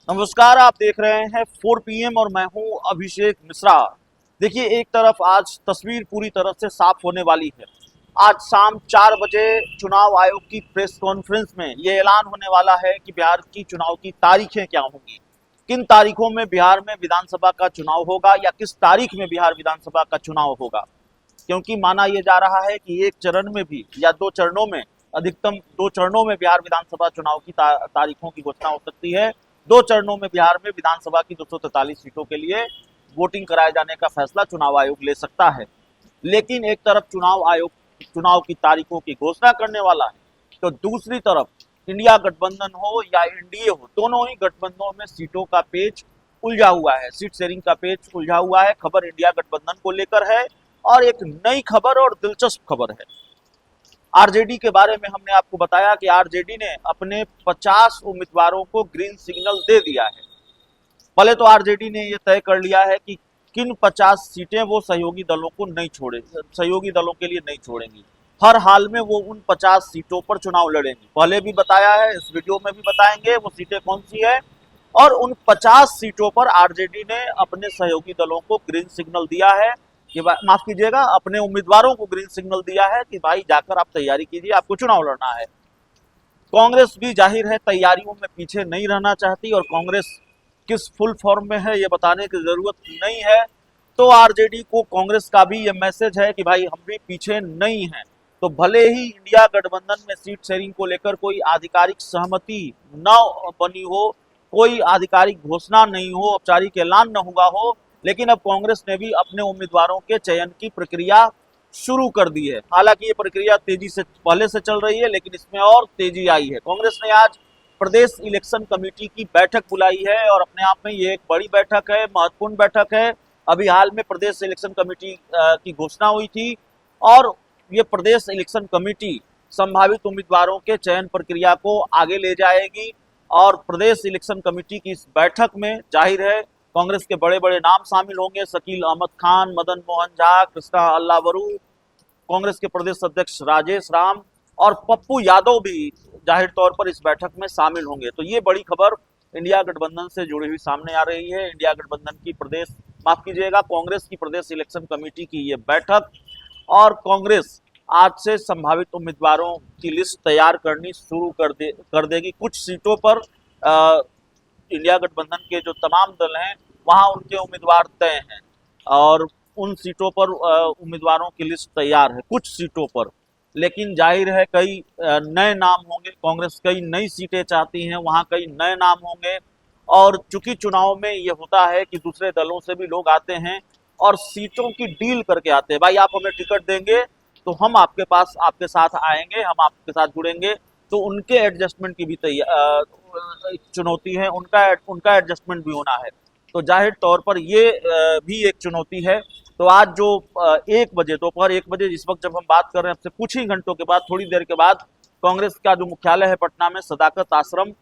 नमस्कार, आप देख रहे हैं 4 PM और मैं हूं अभिषेक मिश्रा। देखिए, एक तरफ आज तस्वीर पूरी तरह से साफ होने वाली है। आज शाम 4 बजे चुनाव आयोग की प्रेस कॉन्फ्रेंस में ये ऐलान होने वाला है कि बिहार की चुनाव की तारीखें क्या होंगी, किन तारीखों में बिहार में विधानसभा का चुनाव होगा या किस तारीख में बिहार विधानसभा का चुनाव होगा। क्योंकि माना यह जा रहा है कि एक चरण में भी या दो चरणों में, अधिकतम 2 चरणों में बिहार विधानसभा चुनाव की तारीखों की घोषणा हो सकती है। 2 चरणों में बिहार में विधानसभा की 243 सीटों के लिए वोटिंग कराए जाने का फैसला चुनाव आयोग ले सकता है। लेकिन एक तरफ चुनाव आयोग चुनाव की तारीखों की घोषणा करने वाला है, तो दूसरी तरफ इंडिया गठबंधन हो या एनडीए हो, दोनों ही गठबंधनों में सीटों का पेच उलझा हुआ है, सीट शेयरिंग का पेच उलझा हुआ है। खबर इंडिया गठबंधन को लेकर है और एक नई खबर और दिलचस्प खबर है। आरजेडी के बारे में हमने आपको बताया कि आरजेडी ने अपने 50 उम्मीदवारों को ग्रीन सिग्नल दे दिया है। पहले तो आरजेडी ने यह तय कर लिया है कि किन 50 सीटें वो सहयोगी दलों को नहीं छोड़े, सहयोगी दलों के लिए नहीं छोड़ेंगी। हर हाल में वो उन 50 सीटों पर चुनाव लड़ेंगी। पहले भी बताया है, इस वीडियो में भी बताएंगे वो सीटें कौन सी है। और उन 50 सीटों पर आरजेडी ने अपने सहयोगी दलों को ग्रीन सिग्नल दिया है कि माफ कीजिएगा, अपने उम्मीदवारों को ग्रीन सिग्नल दिया है कि भाई जाकर आप तैयारी कीजिए, आपको चुनाव लड़ना है। कांग्रेस भी जाहिर है तैयारियों में पीछे नहीं रहना चाहती और कांग्रेस किस फुल फॉर्म में है ये बताने की जरूरत नहीं है। तो आरजेडी को कांग्रेस का भी ये मैसेज है कि भाई हम भी पीछे नहीं हैं। तो भले ही इंडिया गठबंधन में सीट शेयरिंग को लेकर कोई आधिकारिक सहमति न बनी हो, कोई आधिकारिक घोषणा नहीं हो, औपचारिक ऐलान न हुआ हो, लेकिन अब कांग्रेस ने भी अपने उम्मीदवारों के चयन की प्रक्रिया शुरू कर दी है। हालांकि ये प्रक्रिया तेजी से पहले से चल रही है, लेकिन इसमें और तेजी आई है। कांग्रेस ने आज प्रदेश इलेक्शन कमेटी की बैठक बुलाई है और अपने आप में ये एक बड़ी बैठक है, महत्वपूर्ण बैठक है। अभी हाल में प्रदेश इलेक्शन कमेटी की घोषणा हुई थी और ये प्रदेश इलेक्शन कमेटी संभावित उम्मीदवारों के चयन प्रक्रिया को आगे ले जाएगी। और प्रदेश इलेक्शन कमेटी की इस बैठक में जाहिर है कांग्रेस के बड़े बड़े नाम शामिल होंगे। शकील अहमद खान, मदन मोहन झा, कृष्णा अल्लावरू, कांग्रेस के प्रदेश अध्यक्ष राजेश राम और पप्पू यादव भी जाहिर तौर पर इस बैठक में शामिल होंगे। तो ये बड़ी खबर इंडिया गठबंधन से जुड़ी हुई सामने आ रही है। इंडिया गठबंधन की प्रदेश, माफ कीजिएगा, कांग्रेस की प्रदेश इलेक्शन कमेटी की ये बैठक, और कांग्रेस आज से संभावित उम्मीदवारों की लिस्ट तैयार करनी शुरू कर देगी। कुछ सीटों पर इंडिया गठबंधन के जो तमाम दल हैं वहां उनके उम्मीदवार तय हैं और उन सीटों पर उम्मीदवारों की लिस्ट तैयार है कुछ सीटों पर। लेकिन जाहिर है कई नए नाम होंगे। कांग्रेस कई नई सीटें चाहती हैं, वहां कई नए नाम होंगे। और चूंकि चुनाव में ये होता है कि दूसरे दलों से भी लोग आते हैं और सीटों की डील करके आते हैं। भाई आप हमें टिकट देंगे तो हम आपके पास, आपके साथ आएंगे, हम आपके साथ जुड़ेंगे। तो उनके एडजस्टमेंट की भी चुनौती है, उनका एडजस्टमेंट भी होना है। तो जाहिर तौर पर ये भी एक चुनौती है। तो आज जो 1 बजे, दोपहर 1 बजे, जिस वक्त जब हम बात कर रहे हैं, अब से कुछ ही घंटों के बाद, थोड़ी देर के बाद, कांग्रेस का जो मुख्यालय है पटना में सदाकत आश्रम,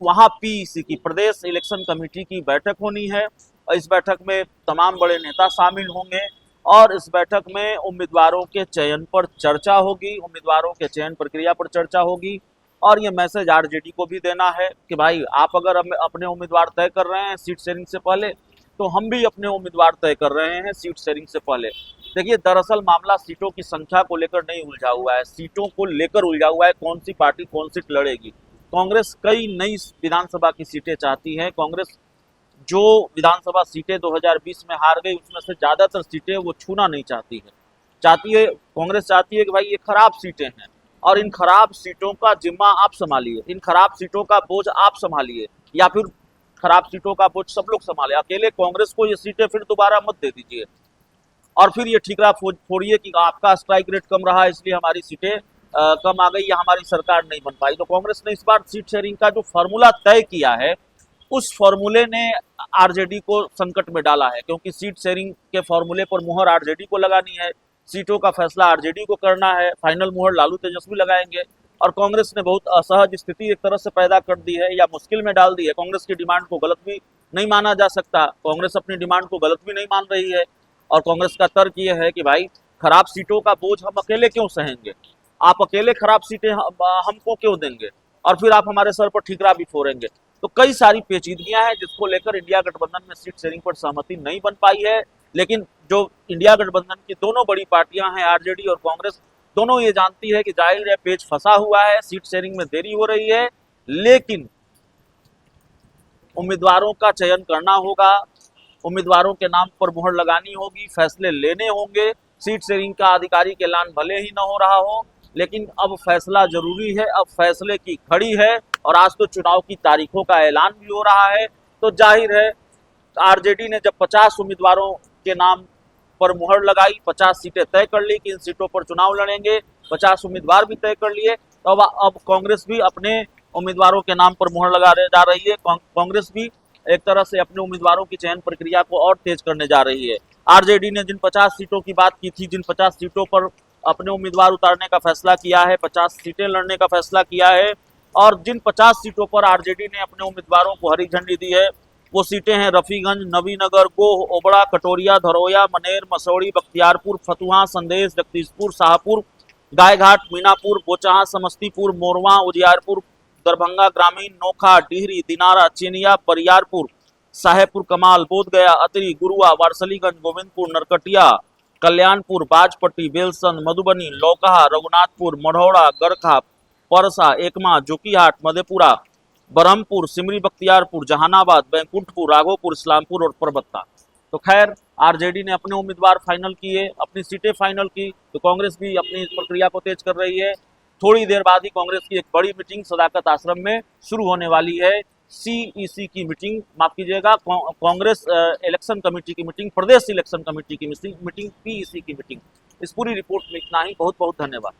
वहां पीईसी की प्रदेश इलेक्शन कमेटी की बैठक होनी है। इस बैठक में तमाम बड़े नेता शामिल होंगे और इस बैठक में उम्मीदवारों के चयन पर चर्चा होगी, उम्मीदवारों के चयन प्रक्रिया पर चर्चा होगी। और ये मैसेज आरजेडी को भी देना है कि भाई आप अगर अपने उम्मीदवार तय कर रहे हैं सीट शेयरिंग से पहले, तो हम भी अपने उम्मीदवार तय कर रहे हैं सीट शेयरिंग से पहले। देखिए, दरअसल मामला सीटों की संख्या को लेकर नहीं उलझा हुआ है, सीटों को लेकर उलझा हुआ है कौन सी पार्टी कौन सीट लड़ेगी। कांग्रेस कई नई विधानसभा की सीटें चाहती है। कांग्रेस जो विधानसभा सीटें 2020 में हार गई, उसमें से ज्यादातर सीटें वो छूना नहीं चाहती है। कांग्रेस चाहती है कि भाई ये खराब सीटें हैं और इन खराब सीटों का जिम्मा आप संभालिए, इन खराब सीटों का बोझ आप संभालिए, या फिर खराब सीटों का बोझ सब लोग संभाले। अकेले कांग्रेस को ये सीटें फिर दोबारा मत दे दीजिए और फिर ये ठीकरा फोड़िए कि आपका स्ट्राइक रेट कम रहा इसलिए हमारी सीटें कम आ गई या हमारी सरकार नहीं बन पाई। तो कांग्रेस ने इस बार सीट शेयरिंग का जो फॉर्मूला तय किया है, उस फॉर्मूले ने आरजेडी को संकट में डाला है, क्योंकि सीट शेयरिंग के फॉर्मूले पर मुहर आरजेडी को लगानी है, सीटों का फैसला आरजेडी को करना है, फाइनल मुहर लालू तेजस्वी लगाएंगे। और कांग्रेस ने बहुत असहज स्थिति एक तरह से पैदा कर दी है या मुश्किल में डाल दी है। कांग्रेस की डिमांड को गलत भी नहीं माना जा सकता, कांग्रेस अपनी डिमांड को गलत भी नहीं मान रही है। और कांग्रेस का तर्क ये है कि भाई खराब सीटों का बोझ हम अकेले क्यों सहेंगे, आप अकेले खराब सीटें हमको क्यों देंगे। और फिर आप हमारे सर पर ठीकरा भी फोड़ेंगे। तो कई सारी पेचीदगियां हैं जिसको लेकर इंडिया गठबंधन में सीट शेयरिंग पर सहमति नहीं बन पाई है। लेकिन जो इंडिया गठबंधन की दोनों बड़ी पार्टियां हैं, आरजेडी और कांग्रेस, दोनों ये जानती है कि जाहिर है पेच फंसा हुआ है, सीट शेयरिंग में देरी हो रही है, लेकिन उम्मीदवारों का चयन करना होगा, उम्मीदवारों के नाम पर मुहर लगानी होगी, फैसले लेने होंगे। सीट शेयरिंग का आधिकारिक ऐलान भले ही न हो रहा हो, लेकिन अब फैसला जरूरी है, अब फैसले की घड़ी है। और आज तो चुनाव की तारीखों का ऐलान भी हो रहा है। तो जाहिर है आरजेडी ने जब 50 उम्मीदवारों के नाम पर मुहर लगाई, 50 सीटें तय कर ली कि इन सीटों पर चुनाव लड़ेंगे, 50 उम्मीदवार भी तय कर लिए, तो अब कांग्रेस भी अपने उम्मीदवारों के नाम पर मुहर लगा जा रही है। कांग्रेस भी एक तरह से अपने उम्मीदवारों की चयन प्रक्रिया को और तेज करने जा रही है। आरजेडी ने जिन 50 सीटों की बात की थी, जिन 50 सीटों पर अपने उम्मीदवार उतारने का फैसला किया है, 50 सीटें लड़ने का फैसला किया है, और जिन 50 सीटों पर आरजेडी ने अपने उम्मीदवारों को हरी झंडी दी है, वो सीटें हैं रफीगंज, नवीनगर, गोह, ओबड़ा, कटोरिया, धरोया, मनेर, मसौड़ी, बख्तियारपुर, फतुहा, संदेश, जगदीशपुर, शाहपुर, गायघाट, मीनापुर, बोचहा, समस्तीपुर, मोरवा, उजियारपुर, दरभंगा ग्रामीण, नोखा, डिहरी, दिनारा, चेनिया, बरियारपुर, साहेबपुर कमाल, बोधगया, अतरी, गुरुआ, वारसलीगंज, गोविंदपुर, नरकटिया, कल्याणपुर, बाजपट्टी, बेलसन, मधुबनी, लौकहा, रघुनाथपुर, मढ़ौरा, गरखा, परसा, एकमा, जोकीहाट, मधेपुरा, बरहमपुर, सिमरी बख्तियारपुर, जहानाबाद, बैकुंठपुर, राघोपुर, इस्लामपुर और परबत्ता। तो खैर आरजेडी ने अपने उम्मीदवार फाइनल किए, अपनी सीटें फाइनल की, तो कांग्रेस भी अपनी प्रक्रिया को तेज कर रही है। थोड़ी देर बाद ही कांग्रेस की एक बड़ी मीटिंग सदाकत आश्रम में शुरू होने वाली है। सीईसी की मीटिंग, माफ कीजिएगा, कांग्रेस इलेक्शन कमेटी की मीटिंग, प्रदेश इलेक्शन कमेटी की मीटिंग, पीईसी की मीटिंग। इस पूरी रिपोर्ट में इतना ही। बहुत बहुत धन्यवाद।